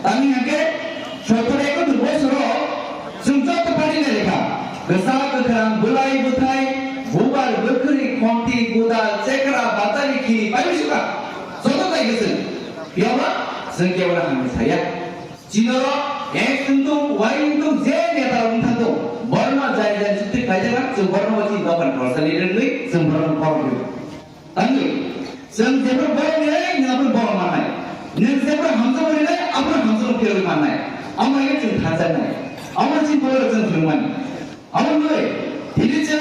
당연하게 쇼트레이크 들고서로 승적도 빠지내니까 그 사람들은 물라이 부타이 모발 물크리 콩티 구다 체크라 바타리키 빠지시가 저도가 이것은 비어봐 성격을 하는 사이야 진어로 액운동 와인동 제네다 운타도 멀마 자이자 주택 가져가 좀 벌어놓지 너만 벌살리는 거이 좀 벌어놓고 당연히 성격을 벌어내야 나를 벌어만나요 능세를 함성을해 앞으로 함성을 배우를 만나요 아마 이게 좀 다잖아요 아마 지금 보여를 좀 들으면 아마 너희 디리전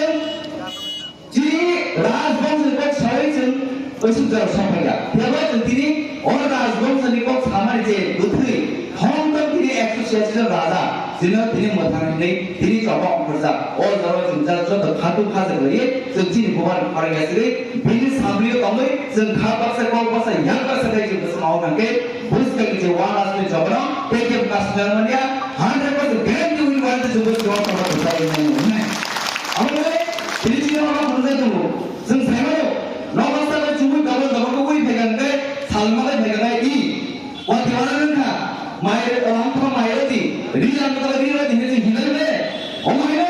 지 라즈봉선과 서해전 의심자로 선포야 대화전 디리 오늘 라즈봉선이 꼭 사만이제 못의 홍덕들이 엑소시아시는 라자 지는 디리 못하는데 디리 저거 벌써 오늘로 진짜 좀더 가득하세거리 정치인 보관을 활용했으니 비리 사무리의 동의 정 가박사 골박사 양박사까지 무슨 나오는 게 무스까지 이제 와나스의 저거랑 대기업 가스면 말이야 100% 그랜드 우리한테 저거 좋았다고 부탁했는데 아무래도 디리지나가 부르는 정 생활로 너가사가 죽을 가면 너가 우리 배경인데 살마가 배경에 이 와티와는 가 마이를 한파 마이어디 리안보다 리어디 해서 기다리네 어머니는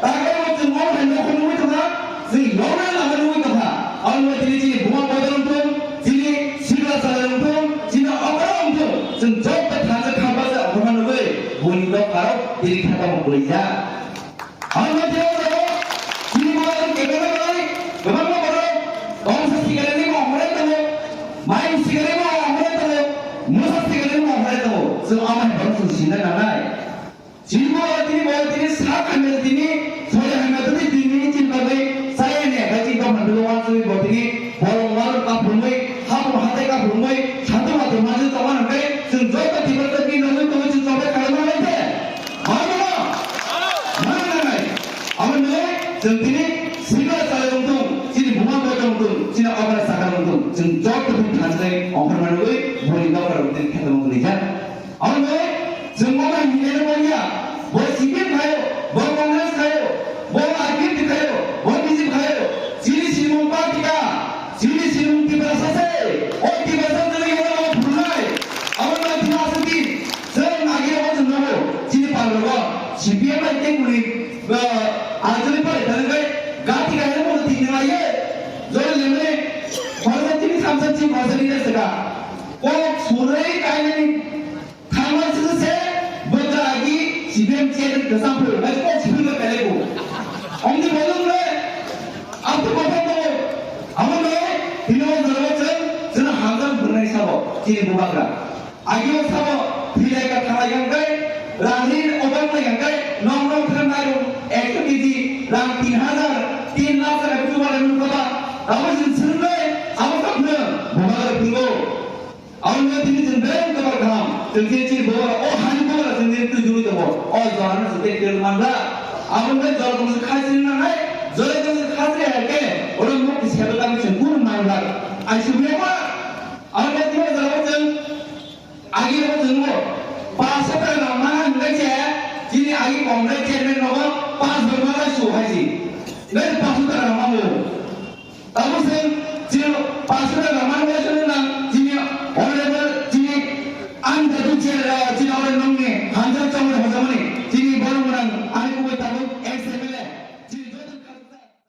나가 좀 뭐를 해놓고 누구 있다가 그 영을 나가 누구 있다가 얼마 디리지 무한보다는 통 디리 실가사는 통 지나 어그러운 통좀 적다 단적 한바서 어그러는 거에 문도 바로 디리 하다고 보이자 얼마 되어서 지리보다는 깨끗한 거에 그만 먹어라 농사 시간에 뭐 어머랬다고 마임 시간에 뭐 어머랬다고 무사 시간에 뭐 어머랬다고 저 아마 벌써 신나가나 지리보다들이 뭐들이 사악하면서 들이 소리하면서 들이 진박의 사연에 같이 또 만들어 왔으니 뭐들이 보롱마를 까불모이 하부 하대가 불모이 자동화도 맞을 또 하는데 지금 저거 뒤집어서 뛰는 또 지금 저거 가는 돼 아무튼 정신이 시가사회 운동, 지리 무한보장 운동, 지나 아바라 사가 운동, 지금 저것도 단순히 어머니의 모리가 바로 우리 캐던 운동이자. 아무튼 정보가 이해는 뭐냐? 뭐 시계 가요, 뭐 공간에서 가요, 뭐 아르헨티 가요, 뭐 미집 가요. 지리 실문 파티가 지리 실문 티바라 사세, 티바라 사들이 오라고 불러요. 아무튼 티바스티, 전 아기라고 전하고 지리 발로가 GPM만 땡구리 아저리 빨리 다른 거에 가티가 해보는 티니마에 저를 내면에 과선팀이 3선팀 과선이 됐으가 꼭 손에 까이는 가만 쓰세 뭔가 아기 GPMC에는 그 상표를 가지고 꼭 집을 빼내고 엄지 보는 거에 앞도 못한다고 아무도 비명을 들어봤죠 저는 항상 그런 사고 지리 무방가 아기용 사고 비례가 타나간 거에 라힐 오방마 양가에 농농 트라마로 액티비티 랑 3,000 3,00,000 주말에는 거다 나머지는 쓰는 거에 아무것도 없는 뭐가 그거 아무것도 드리는 매운 거가 감 정신치 뭐가 하니 뭐가 정신이 뜨주는 거고 저 하면서 때리는 만다 아무것도 저 동서 카지는 날 저래 동서 카지를 할게 오늘 먹기 새벽까지 전부는 말라 아시고요 아무것도 들어서 아기라고 듣는 거 पासों नामा नचे जिन्हें आगे कांग्रेस चेयरमैन लोगों पास बनवाना शुरू है जी नहीं पासों नामा वो तब उसे जिन पासों नामा में